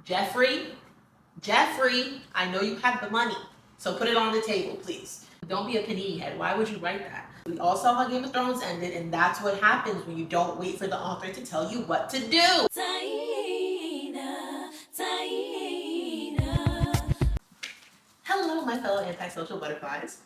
Jeffrey, I know you have the money, so put it on the table, please. Don't be a panini head. Why would you write that? We all saw how Game of Thrones ended, and that's what happens when you don't wait for the author to tell you what to do. Hello, my fellow antisocial butterflies.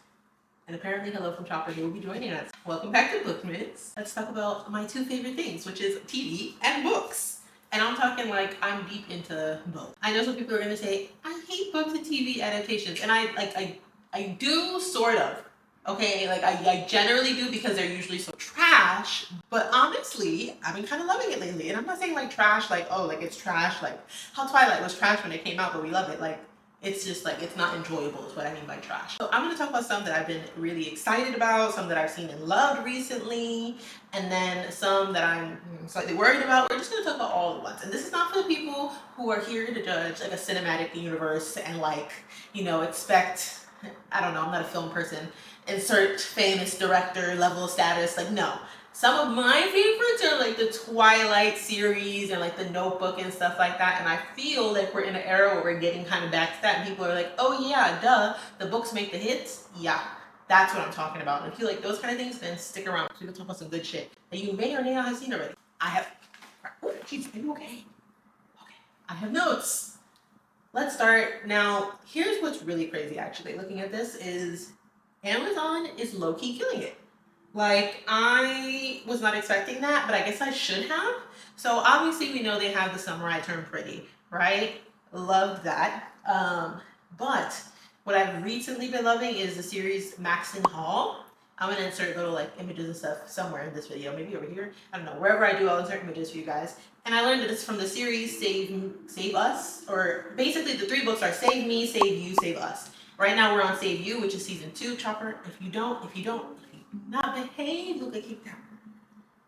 And apparently hello from Chopper, who will be joining us. Welcome back to Bookmas. Let's talk about my two favorite things, which is TV and books. And I'm talking like I'm deep into both. I know some people are gonna say, I hate books and TV adaptations. And I do sort of. Okay, like I generally do because they're usually so trash. But honestly, I've been kind of loving it lately. And I'm not saying like trash, like, oh, like it's trash, like how Twilight was trash when it came out, but we love it. Like, it's just like, it's not enjoyable is what I mean by trash. So I'm gonna talk about some that I've been really excited about, some that I've seen and loved recently, and then some that I'm slightly worried about. We're just gonna talk about all at once. And this is not for the people who are here to judge like a cinematic universe and like, you know, expect, I don't know, I'm not a film person, insert famous director level status, like no. Some of my favorites are like the Twilight series and like the Notebook and stuff like that. And I feel like we're in an era where we're getting kind of back to that. And people are like, oh yeah, duh, the books make the hits. Yeah, that's what I'm talking about. And if you like those kind of things, then stick around. So we can talk about some good shit that you may or may not have seen already. I have, oh, jeez, are you okay? Okay, I have notes. Let's start. Now, here's what's really crazy actually. Looking at this is Amazon is low-key killing it. Like, I was not expecting that, but I guess I should have. So obviously we know they have The Summer I Turned Pretty, right? Loved that. But what I've recently been loving is the series Maxton Hall. I'm gonna insert little like images and stuff somewhere in this video, maybe over here. I don't know, wherever I do, I'll insert images for you guys. And I learned this from the series Save Us, or basically the 3 books are Save Me, Save You, Save Us. Right now we're on Save You, which is season 2. Chopper, if you don't not behave, you'll get kicked out.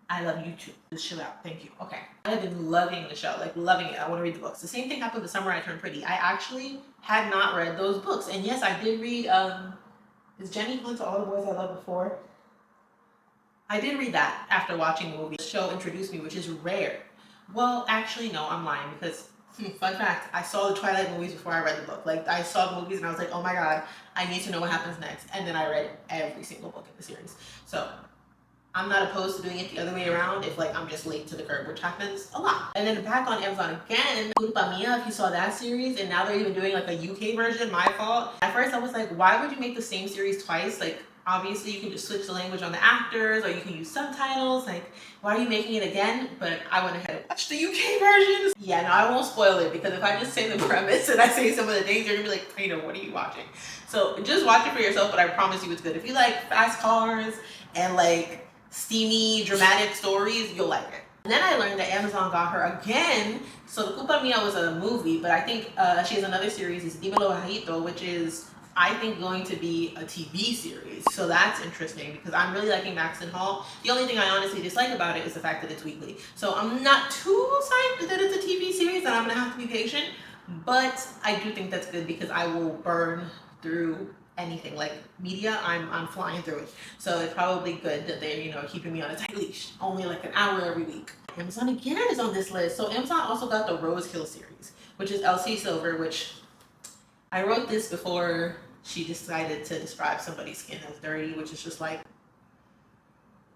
I love you too. Just chill out. Thank you. Okay. I have been loving the show, like loving it. I want to read the books. The same thing happened The Summer I Turned Pretty. I actually had not read those books. And yes, I did read, is Jenny Hunt to All the Boys I Loved Before? I did read that after watching the movie. The show introduced me, which is rare. Well, actually, no, I'm lying because fun fact, I saw the Twilight movies before I read the book. Like, I saw the movies and I was like, oh my god, I need to know what happens next. And then I read every single book in the series. So, I'm not opposed to doing it the other way around if, like, I'm just late to the curve, which happens a lot. And then back on Amazon again, Culpa Mia, if you saw that series, and now they're even doing, like, a UK version, my fault. At first, I was like, why would you make the same series twice? Like, obviously, you can just switch the language on the actors, or you can use subtitles. Like, why are you making it again? But I went ahead and watched the UK version. Yeah, no, I won't spoil it, because if I just say the premise and I say some of the things, you're gonna be like, you know, what are you watching? So just watch it for yourself, but I promise you it's good. If you like fast cars and like steamy, dramatic stories, you'll like it. And then I learned that Amazon got her again. So the Culpa Mia was a movie, but I think she has another series, is Dímelo Bajito, which is, I think, going to be a TV series. So that's interesting because I'm really liking Maxton Hall. The only thing I honestly dislike about it is the fact that it's weekly. So I'm not too psyched that it's a TV series and I'm gonna have to be patient, but I do think that's good because I will burn through anything like media. I'm flying through it. So it's probably good that they're, you know, keeping me on a tight leash. Only like an hour every week. Amazon again is on this list. So Amazon also got the Rose Hill series, which is Elsie Silver, which I wrote this before she decided to describe somebody's skin as dirty, which is just like,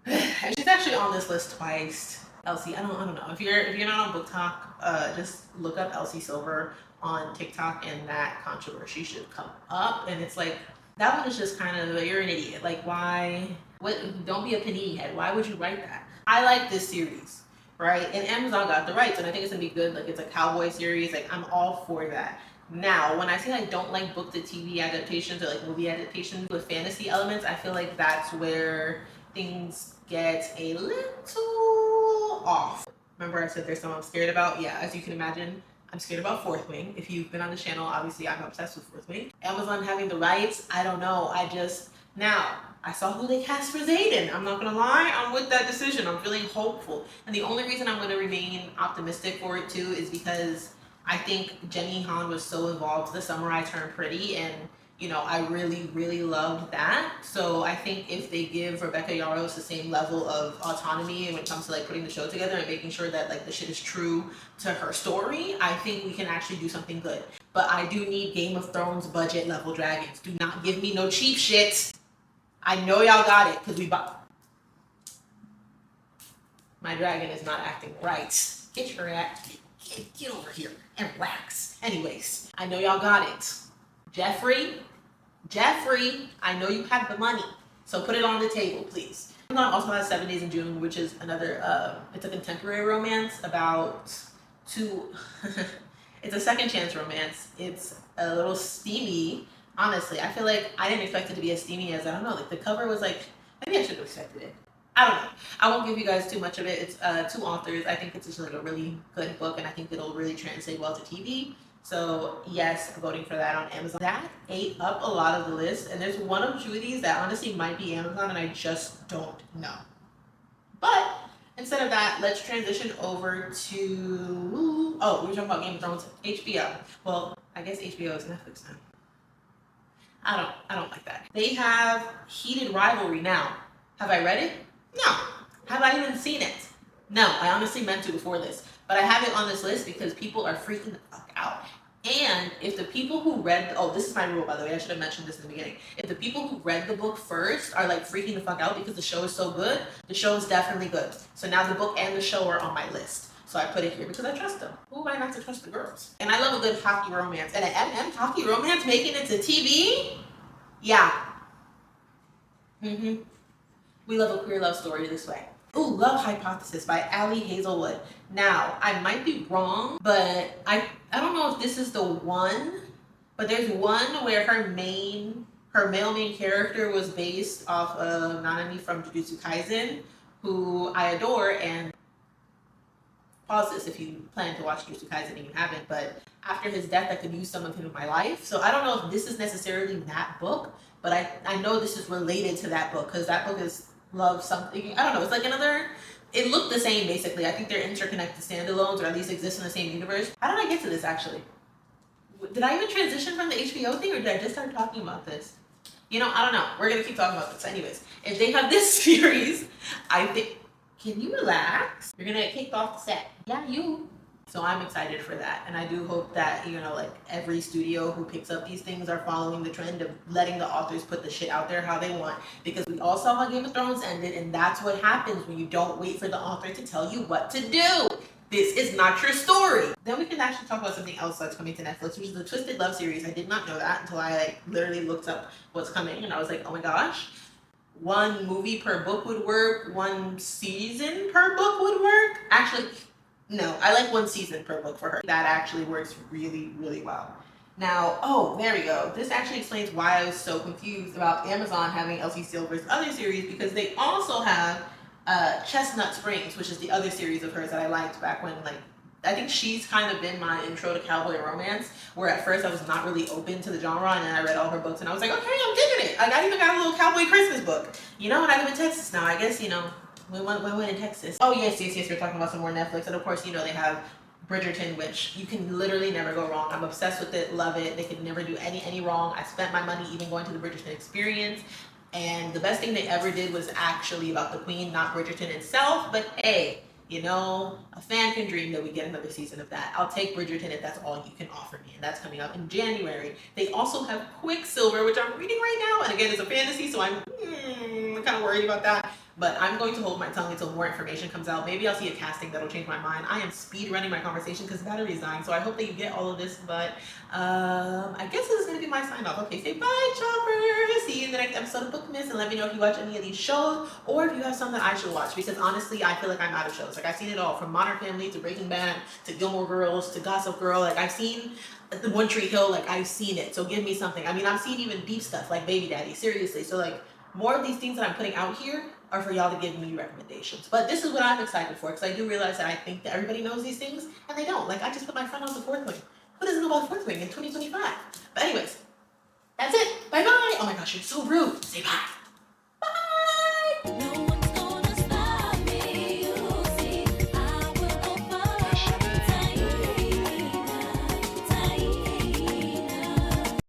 and she's actually on this list twice. Elsie, I don't know. If you're not on Book Talk, just look up Elsie Silver on TikTok and that controversy should come up. And it's like, that one is just kind of, you're an idiot. Like, why? What? Don't be a panini head. Why would you write that? I like this series, right? And Amazon got the rights, and I think it's gonna be good. Like, it's a cowboy series. Like, I'm all for that. Now, when I say I don't like book to TV adaptations or like movie adaptations with fantasy elements, I feel like that's where things get a little off. Remember I said there's something I'm scared about? Yeah, as you can imagine, I'm scared about Fourth Wing. If you've been on the channel, obviously I'm obsessed with Fourth Wing. Amazon having the rights, I don't know. Now, I saw who they cast for Xaden. I'm not gonna lie, I'm with that decision. I'm feeling hopeful. And the only reason I'm gonna remain optimistic for it too is because I think Jenny Han was so involved The Summer I Turned Pretty, and I really, really loved that. So I think if they give Rebecca Yarros the same level of autonomy when it comes to like putting the show together and making sure that like the shit is true to her story, I think we can actually do something good. But I do need Game of Thrones budget level dragons. Do not give me no cheap shit. I know y'all got it because we bought. My dragon is not acting right. Get your act. Get over here and relax. Anyways, I know y'all got it. Jeffrey, I know you have the money, so put it on the table, please. Amazon also has 7 Days in June, which is another, it's a contemporary romance about two, it's a second chance romance. It's a little steamy, honestly. I feel like I didn't expect it to be as steamy as, I don't know, like the cover was like, maybe I should have expected it. I don't know. I won't give you guys too much of it. It's 2 authors. I think it's just like a really good book, and I think it'll really translate well to TV. So yes, voting for that on Amazon. That ate up a lot of the list, and there's one of Judy's that honestly might be Amazon, and I just don't know. But instead of that, let's transition over to, oh, we were talking about Game of Thrones, HBO. Well, I guess HBO is Netflix now. I don't like that. They have Heated Rivalry now. Have I read it? No. Have I even seen it? No, I honestly meant to before this. But I have it on this list because people are freaking the fuck out. And if the people who read, oh, this is my rule, by the way, I should have mentioned this in the beginning. If the people who read the book first are like freaking the fuck out because the show is so good, the show is definitely good. So now the book and the show are on my list. So I put it here because I trust them. Who am I not to trust the girls? And I love a good hockey romance. And an MM hockey romance making it to TV? Yeah. We love a queer love story this way. Ooh, Love Hypothesis by Ali Hazelwood. Now, I might be wrong, but I don't know if this is the one, but there's one where her male main character was based off of Nanami from Jujutsu Kaisen, who I adore, and pause this if you plan to watch Jujutsu Kaisen and you haven't, but after his death, I could use some of him in my life. So I don't know if this is necessarily that book, but I know this is related to that book because that book is love something. I don't know. It's like another, it looked the same basically. I think they're interconnected standalones or at least exist in the same universe. How did I get to this actually? Did I even transition from the HBO thing or did I just start talking about this? I don't know. We're going to keep talking about this. Anyways, if they have this series, I think, can you relax? You're going to get kicked off the set. Yeah, you. So I'm excited for that. And I do hope that, like every studio who picks up these things are following the trend of letting the authors put the shit out there how they want. Because we all saw how Game of Thrones ended, and that's what happens when you don't wait for the author to tell you what to do. This is not your story. Then we can actually talk about something else that's coming to Netflix, which is the Twisted Love series. I did not know that until I literally looked up what's coming, and I was like, oh my gosh. 1 movie per book would work. 1 season per book would work. Actually, no, I like 1 season per book for her. That actually works really, really well. Now, oh, there we go. This actually explains why I was so confused about Amazon having Elsie Silver's other series, because they also have Chestnut Springs, which is the other series of hers that I liked back when, I think she's kind of been my intro to cowboy romance, where at first I was not really open to the genre, and then I read all her books and I was like, okay, I'm digging it. I even got a little cowboy Christmas book. And I live in Texas now, I guess, we went in Texas. Oh, yes, we're talking about some more Netflix. And of course, they have Bridgerton, which you can literally never go wrong. I'm obsessed with it, love it. They could never do any wrong. I spent my money even going to the Bridgerton experience. And the best thing they ever did was actually about the queen, not Bridgerton itself. But hey, a fan can dream that we get another season of that. I'll take Bridgerton if that's all you can offer me. And that's coming out in January. They also have Quicksilver, which I'm reading right now. And again, it's a fantasy, so I'm kind of worried about that. But I'm going to hold my tongue until more information comes out. Maybe I'll see a casting that'll change my mind. I am speed running my conversation because battery is dying. So I hope that you get all of this. But I guess this is going to be my sign off. Okay, say bye, Chopper. See you in the next episode of Bookmas. And let me know if you watch any of these shows or if you have some that I should watch. Because honestly, I feel like I'm out of shows. I've seen it all, from Modern Family to Breaking Bad to Gilmore Girls to Gossip Girl. I've seen the One Tree Hill. I've seen it. So give me something. I've seen even deep stuff like Baby Daddy. Seriously. So more of these things that I'm putting out here are for y'all to give me recommendations. But this is what I'm excited for, because I do realize that I think that everybody knows these things, and they don't. I just put my friend on the 4th Wing. Who doesn't know about 4th Wing in 2025? But anyways, that's it. Bye-bye. Oh my gosh, you're so rude. Say bye.